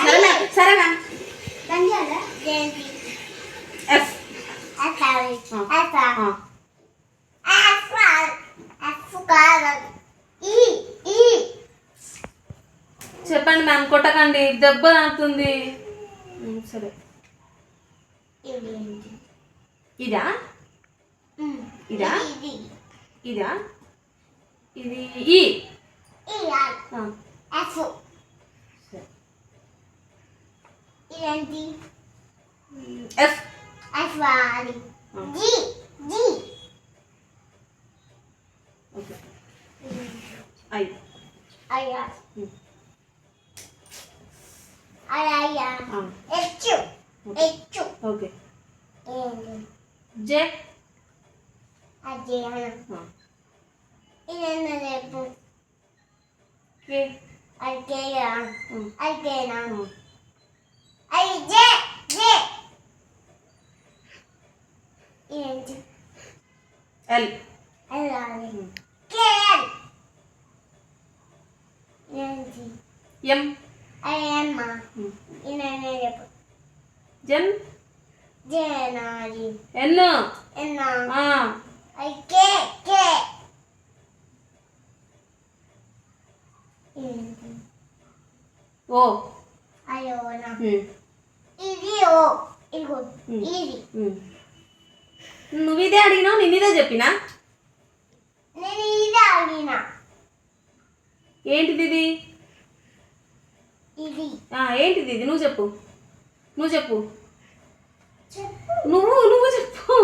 సరేనా సరేనా ఎఫ్ చెప్పండి మ్యామ్, కొట్టకండి, దెబ్బ తాకుతుంది. సరే, ఇదా ఇదా ఇదా ఇది ఈ F okay I okay J K L M జెన్ ఎన్ ఓ నువ్వు ఇదే అడిగినావు, నేను ఇదే చెప్పినా. ఏంటిది ఇది? ఏంటిది ఇది? నువ్వు చెప్పు, నువ్వు చెప్పు, నువ్వు చెప్పు.